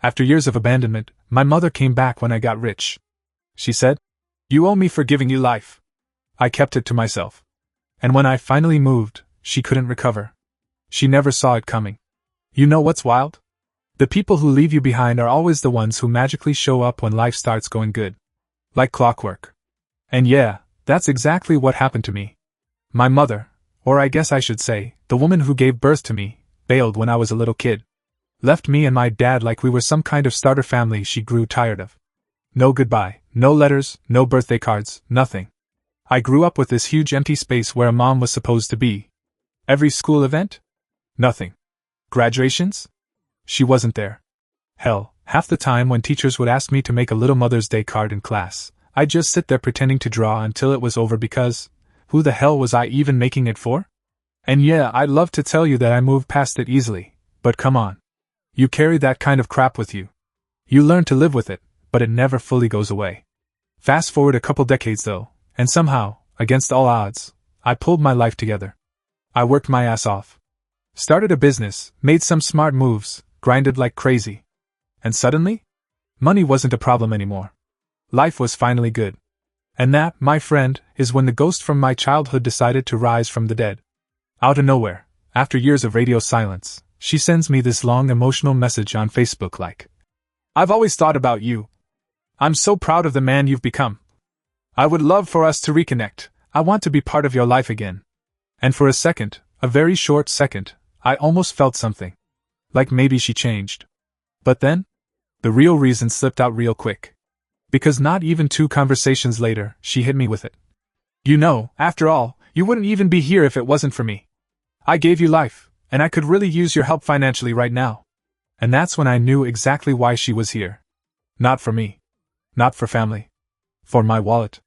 After years of abandonment, my mother came back when I got rich. She said, "You owe me for giving you life." I kept it to myself. And when I finally moved, she couldn't recover. She never saw it coming. You know what's wild? The people who leave you behind are always the ones who magically show up when life starts going good. Like clockwork. And yeah, that's exactly what happened to me. My mother, or I guess I should say, the woman who gave birth to me, bailed when I was a little kid. Left me and my dad like we were some kind of starter family she grew tired of. No goodbye, no letters, no birthday cards, nothing. I grew up with this huge empty space where a mom was supposed to be. Every school event? Nothing. Graduations? She wasn't there. Hell, half the time when teachers would ask me to make a little Mother's Day card in class, I'd just sit there pretending to draw until it was over because, who the hell was I even making it for? And yeah, I'd love to tell you that I moved past it easily, but come on. You carry that kind of crap with you. You learn to live with it, but it never fully goes away. Fast forward a couple decades though, and somehow, against all odds, I pulled my life together. I worked my ass off. Started a business, made some smart moves, grinded like crazy. And suddenly? Money wasn't a problem anymore. Life was finally good. And that, my friend, is when the ghost from my childhood decided to rise from the dead. Out of nowhere, after years of radio silence, she sends me this long emotional message on Facebook like, "I've always thought about you. I'm so proud of the man you've become. I would love for us to reconnect. I want to be part of your life again." And for a second, a very short second, I almost felt something. Like maybe she changed. But then, the real reason slipped out real quick. Because not even 2 conversations later, she hit me with it. "You know, after all, you wouldn't even be here if it wasn't for me. I gave you life, and I could really use your help financially right now." And that's when I knew exactly why she was here. Not for me. Not for family. For my wallet.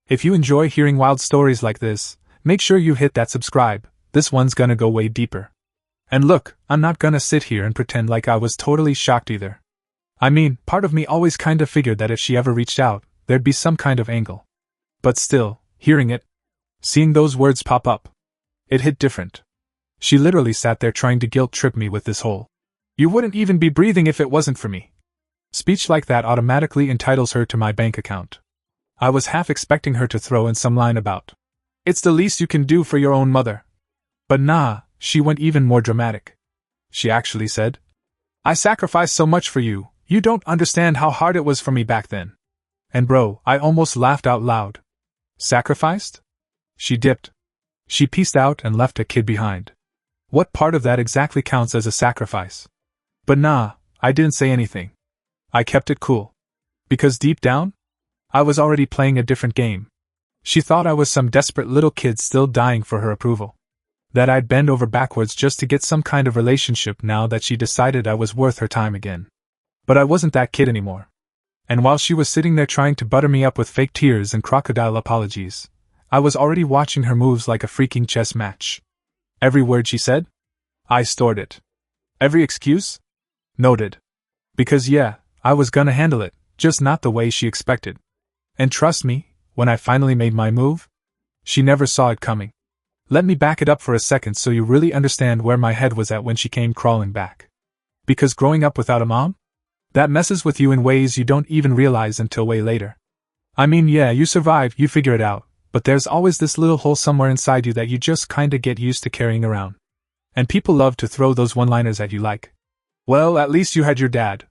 If you enjoy hearing wild stories like this, make sure you hit that subscribe. This one's gonna go way deeper. And look, I'm not gonna sit here and pretend like I was totally shocked either. I mean, part of me always kinda figured that if she ever reached out, there'd be some kind of angle. But still, hearing it, seeing those words pop up, it hit different. She literally sat there trying to guilt trip me with this whole, "You wouldn't even be breathing if it wasn't for me." Speech like that automatically entitles her to my bank account. I was half expecting her to throw in some line about, "It's the least you can do for your own mother." But nah, she went even more dramatic. She actually said, "I sacrificed so much for you, you don't understand how hard it was for me back then." And bro, I almost laughed out loud. Sacrificed? She dipped. She peaced out and left a kid behind. What part of that exactly counts as a sacrifice? But nah, I didn't say anything. I kept it cool. Because deep down, I was already playing a different game. She thought I was some desperate little kid still dying for her approval. That I'd bend over backwards just to get some kind of relationship now that she decided I was worth her time again. But I wasn't that kid anymore. And while she was sitting there trying to butter me up with fake tears and crocodile apologies, I was already watching her moves like a freaking chess match. Every word she said? I stored it. Every excuse? Noted. Because yeah, I was gonna handle it, just not the way she expected. And trust me, when I finally made my move, she never saw it coming. Let me back it up for a second so you really understand where my head was at when she came crawling back. Because growing up without a mom? That messes with you in ways you don't even realize until way later. I mean, yeah, you survive, you figure it out, but there's always this little hole somewhere inside you that you just kinda get used to carrying around. And people love to throw those one-liners at you like, "Well, at least you had your dad."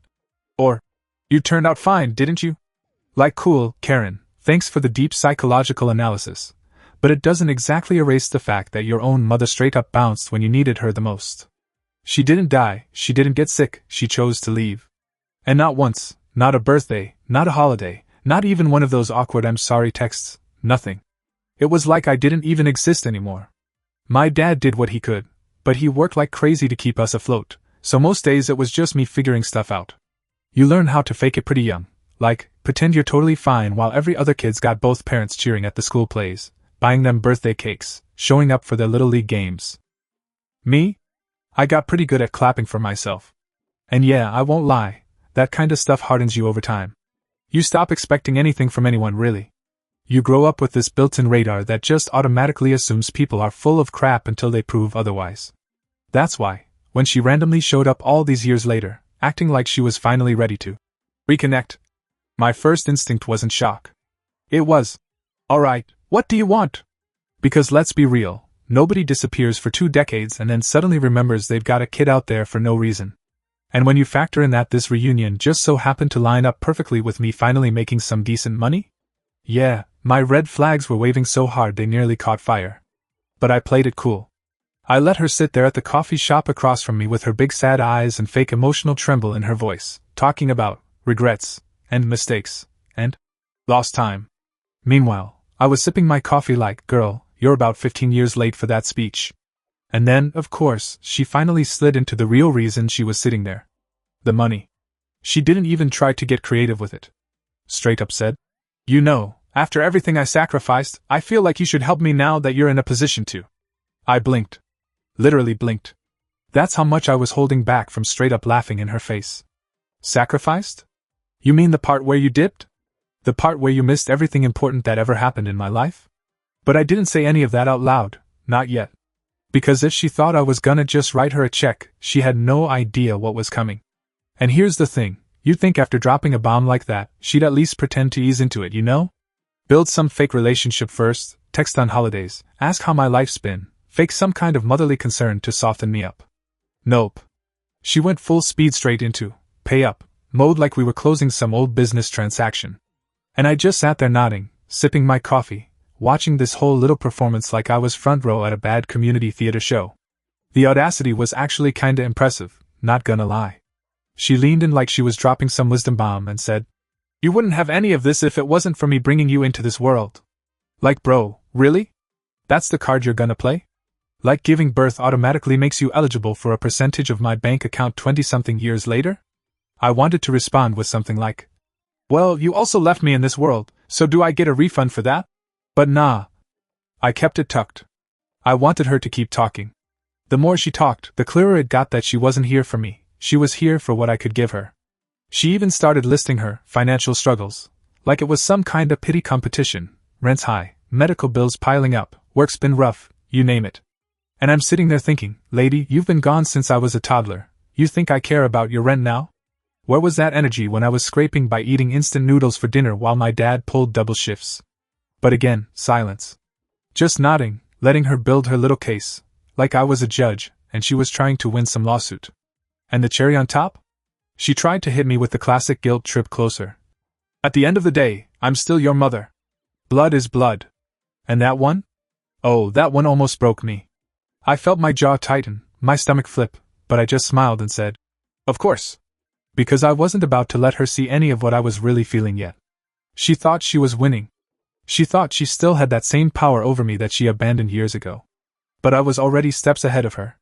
Or, "You turned out fine, didn't you?" Like, cool, Karen, thanks for the deep psychological analysis. But it doesn't exactly erase the fact that your own mother straight up bounced when you needed her the most. She didn't die, she didn't get sick, she chose to leave. And not once, not a birthday, not a holiday, not even one of those awkward "I'm sorry" texts, nothing. It was like I didn't even exist anymore. My dad did what he could, but he worked like crazy to keep us afloat, so most days it was just me figuring stuff out. You learn how to fake it pretty young, like, pretend you're totally fine while every other kid's got both parents cheering at the school plays, buying them birthday cakes, showing up for their little league games. Me? I got pretty good at clapping for myself. And yeah, I won't lie, that kind of stuff hardens you over time. You stop expecting anything from anyone, really. You grow up with this built-in radar that just automatically assumes people are full of crap until they prove otherwise. That's why, when she randomly showed up all these years later, acting like she was finally ready to reconnect. My first instinct wasn't shock. It was, "Alright, what do you want?" Because let's be real, nobody disappears for 2 decades and then suddenly remembers they've got a kid out there for no reason. And when you factor in that this reunion just so happened to line up perfectly with me finally making some decent money? Yeah, my red flags were waving so hard they nearly caught fire. But I played it cool. I let her sit there at the coffee shop across from me with her big sad eyes and fake emotional tremble in her voice, talking about regrets, and mistakes, and lost time. Meanwhile, I was sipping my coffee like, "Girl, you're about 15 years late for that speech." And then, of course, she finally slid into the real reason she was sitting there. The money. She didn't even try to get creative with it. Straight up said, "You know, after everything I sacrificed, I feel like you should help me now that you're in a position to." I blinked. Literally blinked. That's how much I was holding back from straight up laughing in her face. Sacrificed? You mean the part where you dipped? The part where you missed everything important that ever happened in my life? But I didn't say any of that out loud, not yet. Because if she thought I was gonna just write her a check, she had no idea what was coming. And here's the thing, you'd think after dropping a bomb like that, she'd at least pretend to ease into it, you know? Build some fake relationship first, text on holidays, ask how my life's been, fake some kind of motherly concern to soften me up. Nope. She went full speed straight into pay up mode like we were closing some old business transaction. And I just sat there nodding, sipping my coffee, watching this whole little performance like I was front row at a bad community theater show. The audacity was actually kinda impressive, not gonna lie. She leaned in like she was dropping some wisdom bomb and said, "You wouldn't have any of this if it wasn't for me bringing you into this world." Like, bro, really? That's the card you're gonna play? Like giving birth automatically makes you eligible for a percentage of my bank account 20-something years later? I wanted to respond with something like, "Well, you also left me in this world, so do I get a refund for that?" But nah. I kept it tucked. I wanted her to keep talking. The more she talked, the clearer it got that she wasn't here for me, she was here for what I could give her. She even started listing her financial struggles, like it was some kind of pity competition, rent's high, medical bills piling up, work's been rough, you name it. And I'm sitting there thinking, lady, you've been gone since I was a toddler, you think I care about your rent now? Where was that energy when I was scraping by eating instant noodles for dinner while my dad pulled double shifts? But again, silence. Just nodding, letting her build her little case, like I was a judge, and she was trying to win some lawsuit. And the cherry on top? She tried to hit me with the classic guilt trip closer. At the end of the day, I'm still your mother. Blood is blood. And that one? Oh, that one almost broke me. I felt my jaw tighten, my stomach flip, but I just smiled and said, "Of course." Because I wasn't about to let her see any of what I was really feeling yet. She thought she was winning. She thought she still had that same power over me that she abandoned years ago. But I was already steps ahead of her.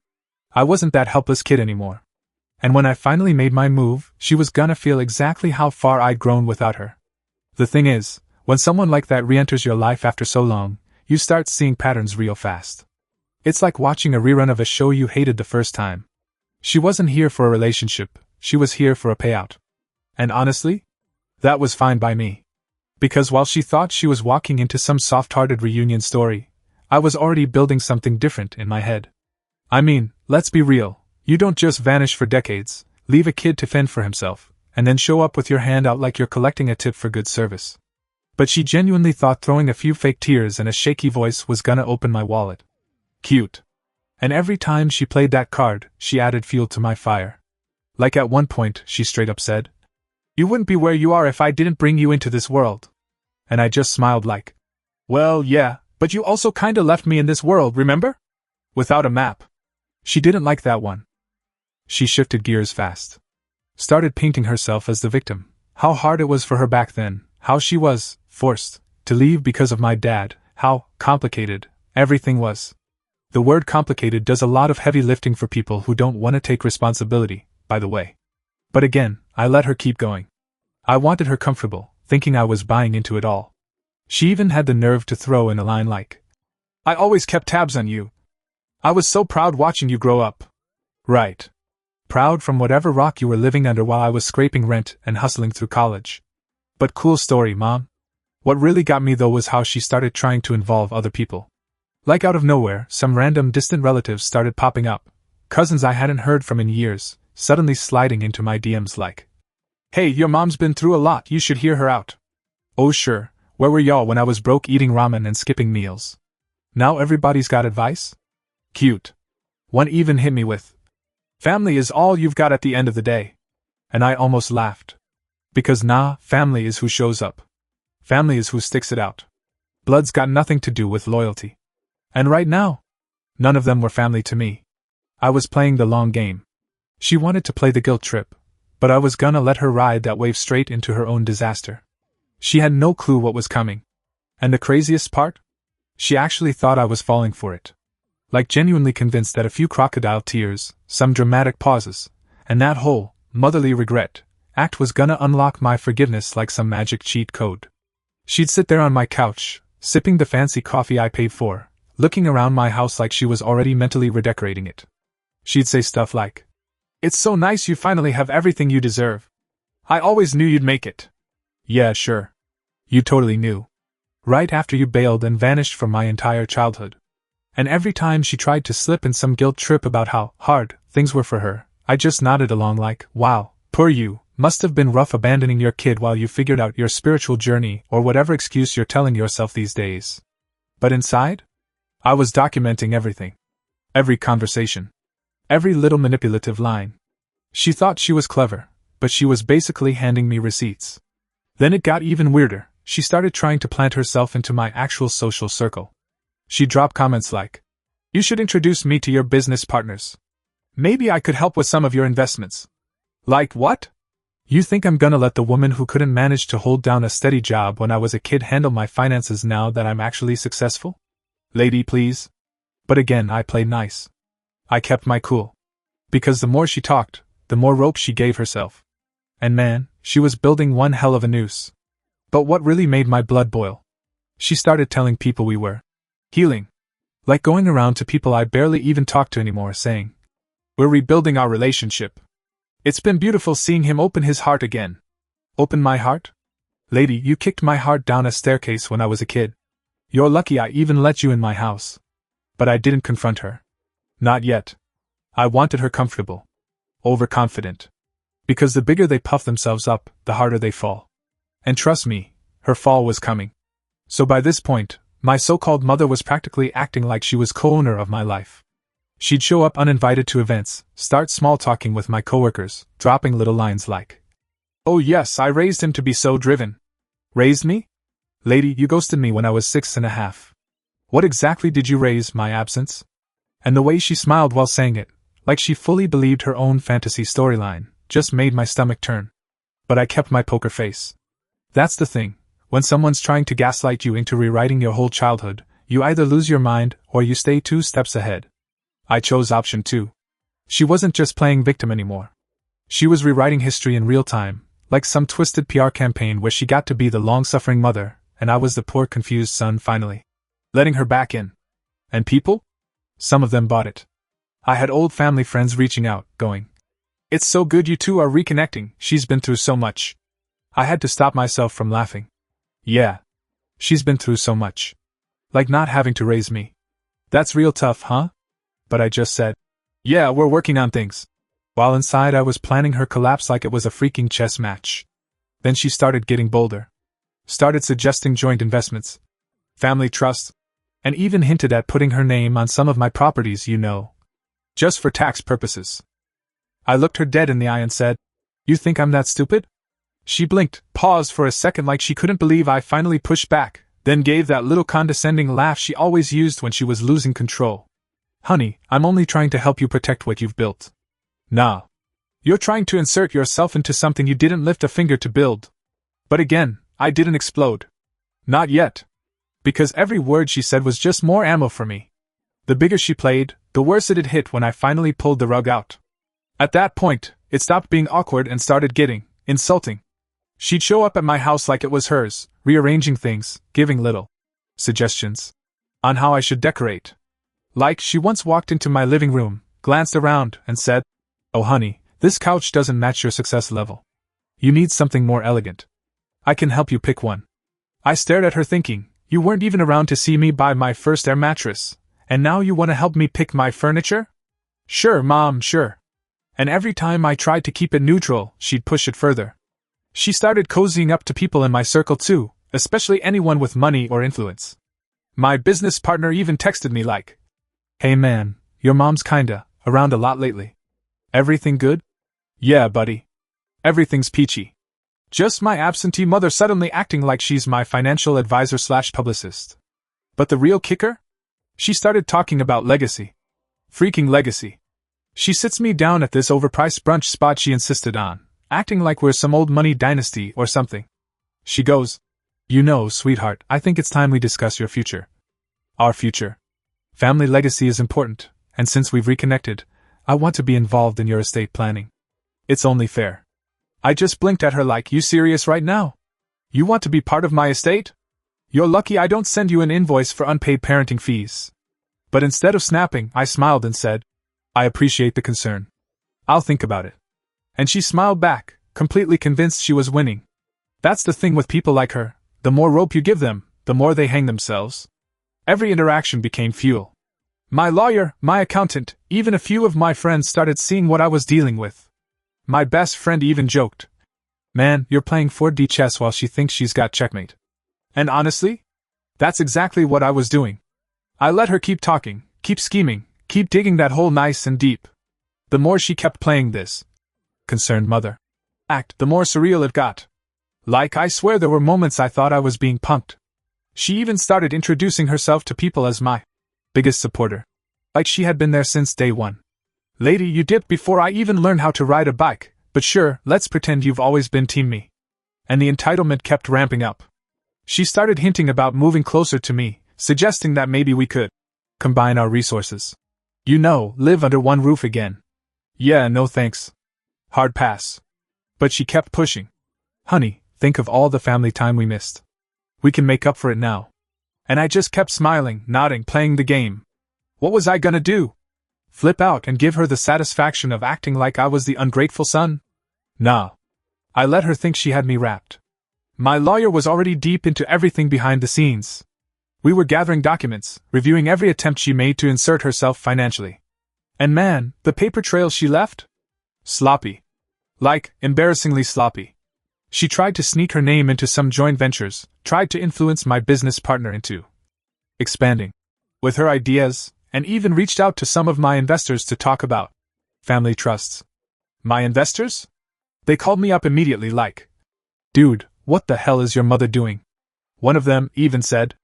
I wasn't that helpless kid anymore. And when I finally made my move, she was gonna feel exactly how far I'd grown without her. The thing is, when someone like that re-enters your life after so long, you start seeing patterns real fast. It's like watching a rerun of a show you hated the first time. She wasn't here for a relationship, she was here for a payout. And honestly, that was fine by me. Because while she thought she was walking into some soft-hearted reunion story, I was already building something different in my head. I mean, let's be real, you don't just vanish for decades, leave a kid to fend for himself, and then show up with your hand out like you're collecting a tip for good service. But she genuinely thought throwing a few fake tears and a shaky voice was gonna open my wallet. Cute. And every time she played that card, she added fuel to my fire. Like at one point, she straight up said, "You wouldn't be where you are if I didn't bring you into this world." And I just smiled like, "Well, yeah, but you also kinda left me in this world, remember? Without a map." She didn't like that one. She shifted gears fast. Started painting herself as the victim, how hard it was for her back then, how she was forced to leave because of my dad, how complicated everything was. The word complicated does a lot of heavy lifting for people who don't want to take responsibility, by the way. But again, I let her keep going. I wanted her comfortable, thinking I was buying into it all. She even had the nerve to throw in a line like, "I always kept tabs on you. I was so proud watching you grow up." Right. Proud from whatever rock you were living under while I was scraping rent and hustling through college. But cool story, Mom. What really got me though was how she started trying to involve other people. Like out of nowhere, some random distant relatives started popping up. Cousins I hadn't heard from in years, suddenly sliding into my DMs like, "Hey, your mom's been through a lot, you should hear her out." Oh sure, where were y'all when I was broke eating ramen and skipping meals? Now everybody's got advice? Cute. One even hit me with, "Family is all you've got at the end of the day." And I almost laughed. Because nah, family is who shows up. Family is who sticks it out. Blood's got nothing to do with loyalty. And right now, none of them were family to me. I was playing the long game. She wanted to play the guilt trip, but I was gonna let her ride that wave straight into her own disaster. She had no clue what was coming. And the craziest part? She actually thought I was falling for it. Like genuinely convinced that a few crocodile tears, some dramatic pauses, and that whole, motherly regret, act was gonna unlock my forgiveness like some magic cheat code. She'd sit there on my couch, sipping the fancy coffee I paid for, looking around my house like she was already mentally redecorating it. She'd say stuff like, "It's so nice you finally have everything you deserve. I always knew you'd make it." Yeah, sure. You totally knew. Right after you bailed and vanished from my entire childhood. And every time she tried to slip in some guilt trip about how hard things were for her, I just nodded along like, "Wow, poor you, must have been rough abandoning your kid while you figured out your spiritual journey," or whatever excuse you're telling yourself these days. But inside, I was documenting everything. Every conversation. Every little manipulative line. She thought she was clever, but she was basically handing me receipts. Then it got even weirder. She started trying to plant herself into my actual social circle. She dropped comments like, "You should introduce me to your business partners. Maybe I could help with some of your investments." Like what? You think I'm gonna let the woman who couldn't manage to hold down a steady job when I was a kid handle my finances now that I'm actually successful? Lady, please. But again, I played nice. I kept my cool. Because the more she talked, the more rope she gave herself. And man, she was building one hell of a noose. But what really made my blood boil? She started telling people we were healing. Like going around to people I barely even talk to anymore saying, "We're rebuilding our relationship. It's been beautiful seeing him open his heart again." Open my heart? Lady, you kicked my heart down a staircase when I was a kid. You're lucky I even let you in my house. But I didn't confront her. Not yet. I wanted her comfortable. Overconfident. Because the bigger they puff themselves up, the harder they fall. And trust me, her fall was coming. So by this point, my so-called mother was practically acting like she was co-owner of my life. She'd show up uninvited to events, start small-talking with my coworkers, dropping little lines like, "Oh yes, I raised him to be so driven." Raised me? Lady, you ghosted me when I was 6.5. What exactly did you raise, my absence? And the way she smiled while saying it, like she fully believed her own fantasy storyline, just made my stomach turn. But I kept my poker face. That's the thing, when someone's trying to gaslight you into rewriting your whole childhood, you either lose your mind or you stay 2 steps ahead. I chose option 2. She wasn't just playing victim anymore. She was rewriting history in real time, like some twisted PR campaign where she got to be the long-suffering mother, and I was the poor confused son finally. Letting her back in. And people? Some of them bought it. I had old family friends reaching out, going, "It's so good you two are reconnecting, she's been through so much." I had to stop myself from laughing. Yeah. She's been through so much. Like not having to raise me. That's real tough, huh? But I just said, "Yeah, we're working on things." While inside I was planning her collapse like it was a freaking chess match. Then she started getting bolder. Started suggesting joint investments. Family trust. And even hinted at putting her name on some of my properties, you know. Just for tax purposes. I looked her dead in the eye and said, "You think I'm that stupid?" She blinked, paused for a second like she couldn't believe I finally pushed back, then gave that little condescending laugh she always used when she was losing control. "Honey, I'm only trying to help you protect what you've built." Nah. You're trying to insert yourself into something you didn't lift a finger to build. But again, I didn't explode. Not yet. Because every word she said was just more ammo for me. The bigger she played, the worse it'd hit when I finally pulled the rug out. At that point, it stopped being awkward and started getting insulting. She'd show up at my house like it was hers, rearranging things, giving little suggestions on how I should decorate. Like she once walked into my living room, glanced around, and said, "Oh honey, this couch doesn't match your success level. You need something more elegant. I can help you pick one." I stared at her thinking, you weren't even around to see me buy my first air mattress, and now you want to help me pick my furniture? Sure, Mom, sure. And every time I tried to keep it neutral, she'd push it further. She started cozying up to people in my circle too, especially anyone with money or influence. My business partner even texted me like, "Hey man, your mom's kinda around a lot lately. Everything good?" "Yeah, buddy. Everything's peachy. Just my absentee mother suddenly acting like she's my financial advisor/publicist. But the real kicker? She started talking about legacy. Freaking legacy. She sits me down at this overpriced brunch spot she insisted on, acting like we're some old money dynasty or something. She goes, "You know, sweetheart, I think it's time we discuss your future." Our future. Family legacy is important, and since we've reconnected, I want to be involved in your estate planning. It's only fair. I just blinked at her like, "You serious right now? You want to be part of my estate? You're lucky I don't send you an invoice for unpaid parenting fees." But instead of snapping, I smiled and said, "I appreciate the concern. I'll think about it." And she smiled back, completely convinced she was winning. That's the thing with people like her, the more rope you give them, the more they hang themselves. Every interaction became fuel. My lawyer, my accountant, even a few of my friends started seeing what I was dealing with. My best friend even joked, "Man, you're playing 4D chess while she thinks she's got checkmate." And honestly, that's exactly what I was doing. I let her keep talking, keep scheming, keep digging that hole nice and deep. The more she kept playing this concerned mother act, the more surreal it got. Like, I swear there were moments I thought I was being punked. She even started introducing herself to people as my biggest supporter. Like she had been there since day one. "Lady, you dipped before I even learned how to ride a bike, but sure, let's pretend you've always been team me." And the entitlement kept ramping up. She started hinting about moving closer to me, suggesting that maybe we could combine our resources. You know, live under one roof again. Yeah, no thanks. Hard pass. But she kept pushing. "Honey, think of all the family time we missed. We can make up for it now." And I just kept smiling, nodding, playing the game. What was I gonna do? Flip out and give her the satisfaction of acting like I was the ungrateful son? Nah. I let her think she had me wrapped. My lawyer was already deep into everything behind the scenes. We were gathering documents, reviewing every attempt she made to insert herself financially. And man, the paper trail she left? Sloppy. Like, embarrassingly sloppy. She tried to sneak her name into some joint ventures, tried to influence my business partner into expanding with her ideas, and even reached out to some of my investors to talk about family trusts. My investors? They called me up immediately like, "Dude, what the hell is your mother doing?" One of them even said,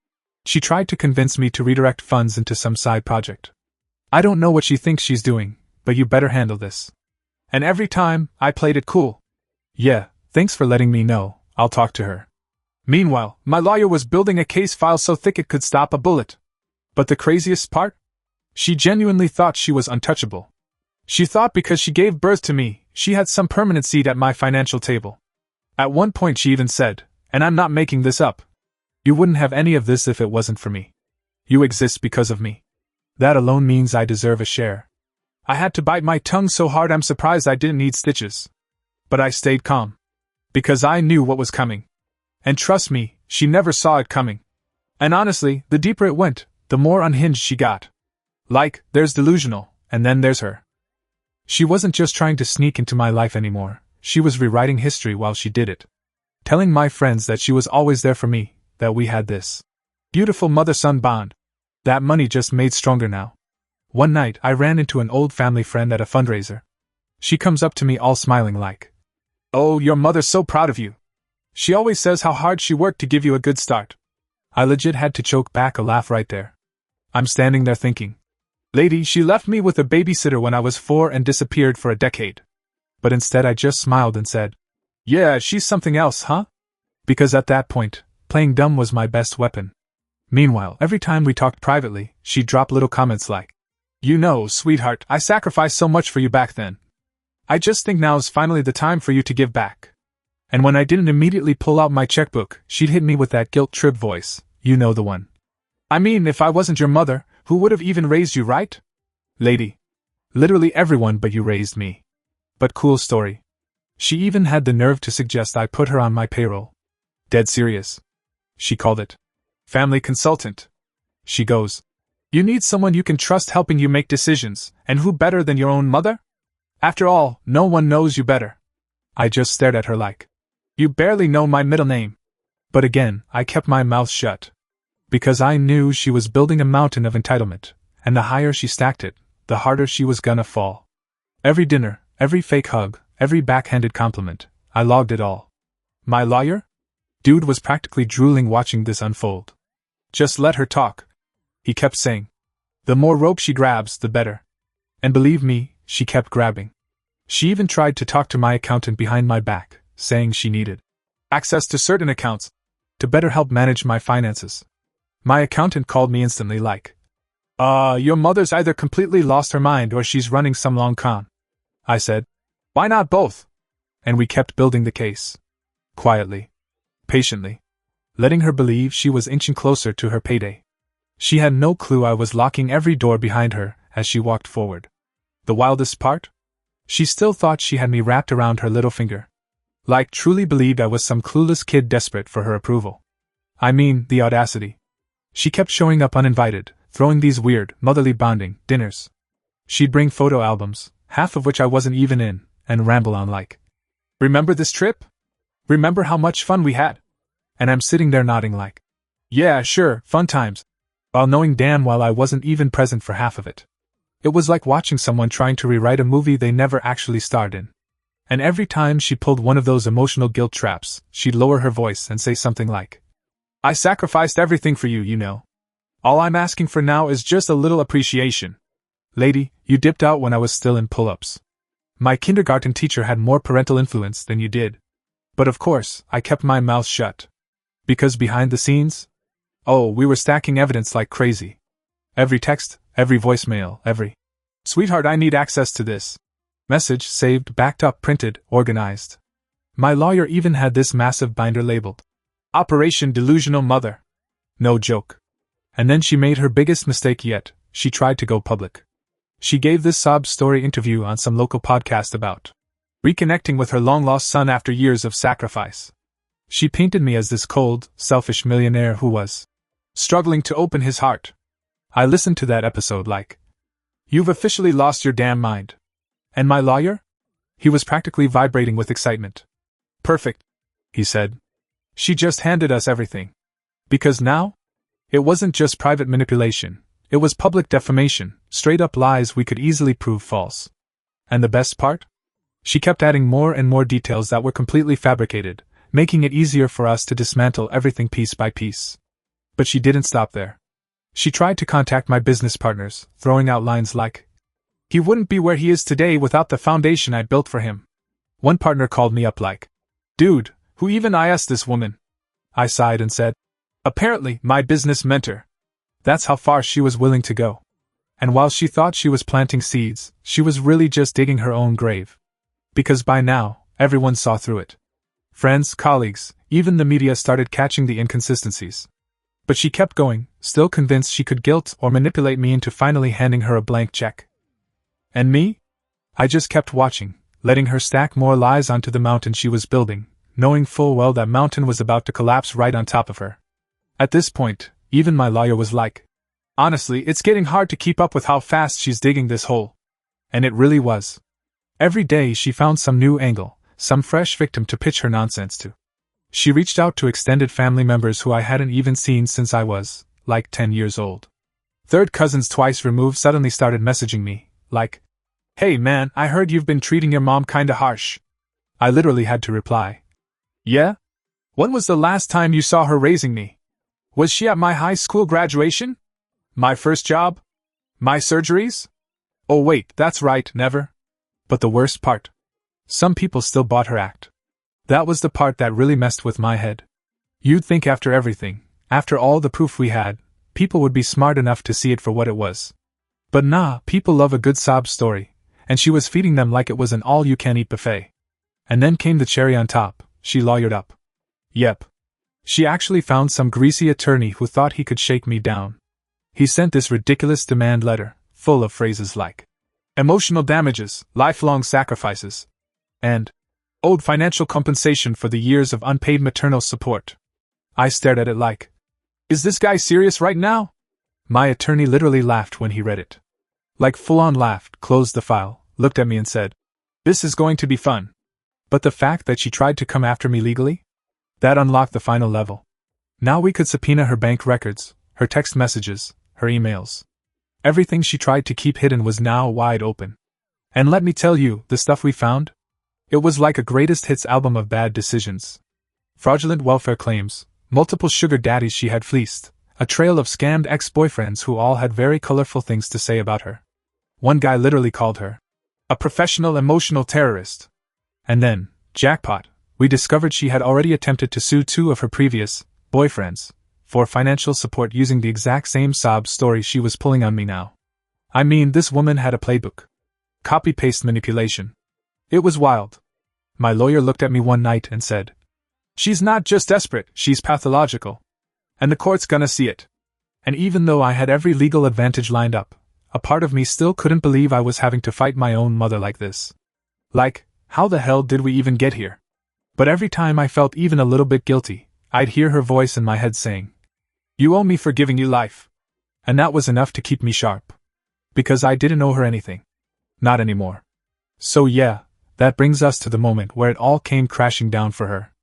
"She tried to convince me to redirect funds into some side project. I don't know what she thinks she's doing, but you better handle this." And every time, I played it cool. "Yeah, thanks for letting me know, I'll talk to her." Meanwhile, my lawyer was building a case file so thick it could stop a bullet. But the craziest part? She genuinely thought she was untouchable. She thought because she gave birth to me, she had some permanent seat at my financial table. At one point she even said, and I'm not making this up, "You wouldn't have any of this if it wasn't for me. You exist because of me. That alone means I deserve a share." I had to bite my tongue so hard I'm surprised I didn't need stitches. But I stayed calm. Because I knew what was coming. And trust me, she never saw it coming. And honestly, the deeper it went, the more unhinged she got. Like, there's delusional, and then there's her. She wasn't just trying to sneak into my life anymore, she was rewriting history while she did it. Telling my friends that she was always there for me, that we had this beautiful mother-son bond. That money just made stronger now. One night, I ran into an old family friend at a fundraiser. She comes up to me all smiling like, "Oh, your mother's so proud of you. She always says how hard she worked to give you a good start." I legit had to choke back a laugh right there. I'm standing there thinking, "Lady, she left me with a babysitter when I was 4 and disappeared for a decade." But instead I just smiled and said, "Yeah, she's something else, huh?" Because at that point, playing dumb was my best weapon. Meanwhile, every time we talked privately, she'd drop little comments like, "You know, sweetheart, I sacrificed so much for you back then. I just think now's finally the time for you to give back." And when I didn't immediately pull out my checkbook, she'd hit me with that guilt-tripped voice, "You know the one. I mean, if I wasn't your mother, who would have even raised you, right? Lady. Literally everyone but you raised me." But cool story. She even had the nerve to suggest I put her on my payroll. Dead serious. She called it family consultant. She goes, "You need someone you can trust helping you make decisions, and who better than your own mother?" After all, no one knows you better. I just stared at her like, you barely know my middle name. But again, I kept my mouth shut. Because I knew she was building a mountain of entitlement, and the higher she stacked it, the harder she was gonna fall. Every dinner, every fake hug, every backhanded compliment, I logged it all. My lawyer? Dude was practically drooling watching this unfold. Just let her talk, he kept saying. The more rope she grabs, the better. And believe me, she kept grabbing. She even tried to talk to my accountant behind my back, saying she needed access to certain accounts to better help manage my finances. My accountant called me instantly like, your mother's either completely lost her mind or she's running some long con. I said, why not both? And we kept building the case. Quietly. Patiently. Letting her believe she was inching closer to her payday. She had no clue I was locking every door behind her as she walked forward. The wildest part? She still thought she had me wrapped around her little finger. Like truly believed I was some clueless kid desperate for her approval. I mean, the audacity. She kept showing up uninvited, throwing these weird, motherly bonding dinners. She'd bring photo albums, half of which I wasn't even in, and ramble on like, remember this trip? Remember how much fun we had? And I'm sitting there nodding like, yeah, sure, fun times, while knowing damn well I wasn't even present for half of it. It was like watching someone trying to rewrite a movie they never actually starred in. And every time she pulled one of those emotional guilt traps, she'd lower her voice and say something like, I sacrificed everything for you, you know. All I'm asking for now is just a little appreciation. Lady, you dipped out when I was still in pull-ups. My kindergarten teacher had more parental influence than you did. But of course, I kept my mouth shut. Because behind the scenes? Oh, we were stacking evidence like crazy. Every text, every voicemail, every sweetheart, I need access to this. Message saved, backed up, printed, organized. My lawyer even had this massive binder labeled Operation Delusional Mother. No joke. And then she made her biggest mistake yet. She tried to go public. She gave this sob story interview on some local podcast about reconnecting with her long-lost son after years of sacrifice. She painted me as this cold, selfish millionaire who was struggling to open his heart. I listened to that episode like, you've officially lost your damn mind. And my lawyer? He was practically vibrating with excitement. Perfect, he said. She just handed us everything. Because now? It wasn't just private manipulation, it was public defamation, straight-up lies we could easily prove false. And the best part? She kept adding more and more details that were completely fabricated, making it easier for us to dismantle everything piece by piece. But she didn't stop there. She tried to contact my business partners, throwing out lines like, he wouldn't be where he is today without the foundation I built for him. One partner called me up like, dude, who even is this woman? I sighed and said, apparently, my business mentor. That's how far she was willing to go. And while she thought she was planting seeds, she was really just digging her own grave. Because by now, everyone saw through it. Friends, colleagues, even the media started catching the inconsistencies. But she kept going, still convinced she could guilt or manipulate me into finally handing her a blank check. And me? I just kept watching, letting her stack more lies onto the mountain she was building, knowing full well that mountain was about to collapse right on top of her. At this point, even my lawyer was like, honestly, it's getting hard to keep up with how fast she's digging this hole. And it really was. Every day she found some new angle, some fresh victim to pitch her nonsense to. She reached out to extended family members who I hadn't even seen since I was, like, 10 years old. Third cousins twice removed suddenly started messaging me, like, hey man, I heard you've been treating your mom kinda harsh. I literally had to reply, yeah? When was the last time you saw her raising me? Was she at my high school graduation? My first job? My surgeries? Oh wait, that's right, never. But the worst part? Some people still bought her act. That was the part that really messed with my head. You'd think after everything, after all the proof we had, people would be smart enough to see it for what it was. But nah, people love a good sob story, and she was feeding them like it was an all-you-can-eat buffet. And then came the cherry on top, she lawyered up. Yep. She actually found some greasy attorney who thought he could shake me down. He sent this ridiculous demand letter, full of phrases like emotional damages, lifelong sacrifices, and owed financial compensation for the years of unpaid maternal support. I stared at it like, is this guy serious right now? My attorney literally laughed when he read it. Like full-on laughed, closed the file, looked at me and said, This is going to be fun. But the fact that she tried to come after me legally? That unlocked the final level. Now we could subpoena her bank records, her text messages, her emails. Everything she tried to keep hidden was now wide open. And let me tell you, the stuff we found? It was like a greatest hits album of bad decisions. Fraudulent welfare claims, multiple sugar daddies she had fleeced, a trail of scammed ex-boyfriends who all had very colorful things to say about her. One guy literally called her a professional emotional terrorist. And then, jackpot, we discovered she had already attempted to sue 2 of her previous boyfriends for financial support using the exact same sob story she was pulling on me now. I mean, this woman had a playbook. Copy-paste manipulation. It was wild. My lawyer looked at me one night and said, "She's not just desperate, she's pathological. And the court's gonna see it." And even though I had every legal advantage lined up, a part of me still couldn't believe I was having to fight my own mother like this. Like, how the hell did we even get here? But every time I felt even a little bit guilty, I'd hear her voice in my head saying, "You owe me for giving you life." And that was enough to keep me sharp. Because I didn't owe her anything. Not anymore. So yeah, that brings us to the moment where it all came crashing down for her.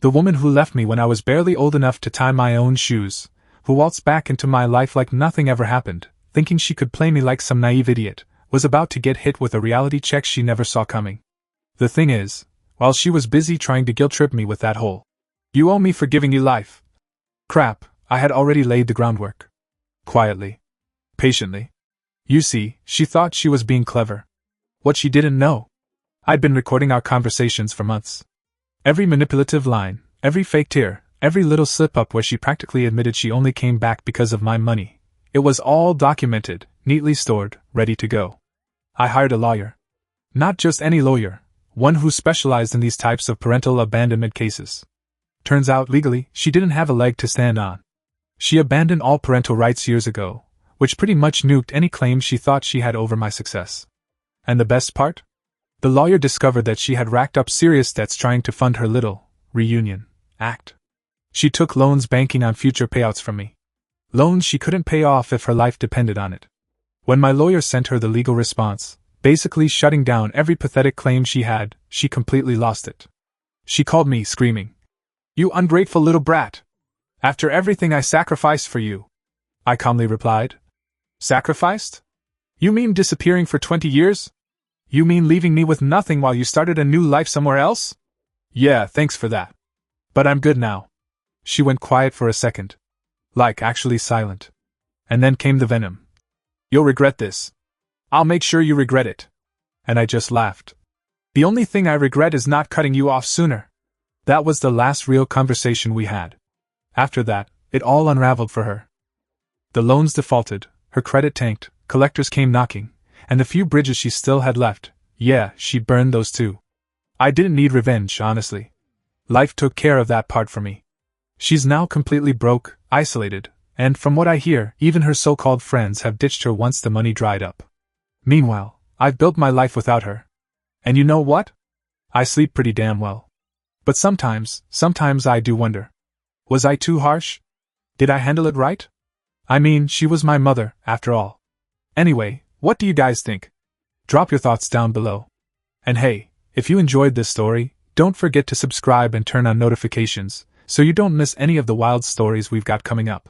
The woman who left me when I was barely old enough to tie my own shoes, who waltzed back into my life like nothing ever happened, thinking she could play me like some naive idiot, was about to get hit with a reality check she never saw coming. The thing is, while she was busy trying to guilt-trip me with that whole "you owe me for giving you life" crap, I had already laid the groundwork. Quietly. Patiently. You see, she thought she was being clever. What she didn't know. I'd been recording our conversations for months. Every manipulative line, every fake tear, every little slip-up where she practically admitted she only came back because of my money. It was all documented, neatly stored, ready to go. I hired a lawyer. Not just any lawyer, one who specialized in these types of parental abandonment cases. Turns out, legally, she didn't have a leg to stand on. She abandoned all parental rights years ago, which pretty much nuked any claim she thought she had over my success. And the best part? The lawyer discovered that she had racked up serious debts trying to fund her little reunion act. She took loans banking on future payouts from me. Loans she couldn't pay off if her life depended on it. When my lawyer sent her the legal response, basically shutting down every pathetic claim she had, she completely lost it. She called me, screaming, "You ungrateful little brat! After everything I sacrificed for you." I calmly replied, "Sacrificed? You mean disappearing for 20 years? You mean leaving me with nothing while you started a new life somewhere else? Yeah, thanks for that. But I'm good now." She went quiet for a second. Like, actually silent. And then came the venom. "You'll regret this. I'll make sure you regret it." And I just laughed. "The only thing I regret is not cutting you off sooner." That was the last real conversation we had. After that, it all unraveled for her. The loans defaulted, her credit tanked, collectors came knocking, and the few bridges she still had left, yeah, she burned those too. I didn't need revenge, honestly. Life took care of that part for me. She's now completely broke, isolated, and from what I hear, even her so-called friends have ditched her once the money dried up. Meanwhile, I've built my life without her. And you know what? I sleep pretty damn well. But sometimes I do wonder. Was I too harsh? Did I handle it right? I mean, she was my mother, after all. Anyway, what do you guys think? Drop your thoughts down below. And hey, if you enjoyed this story, don't forget to subscribe and turn on notifications, so you don't miss any of the wild stories we've got coming up.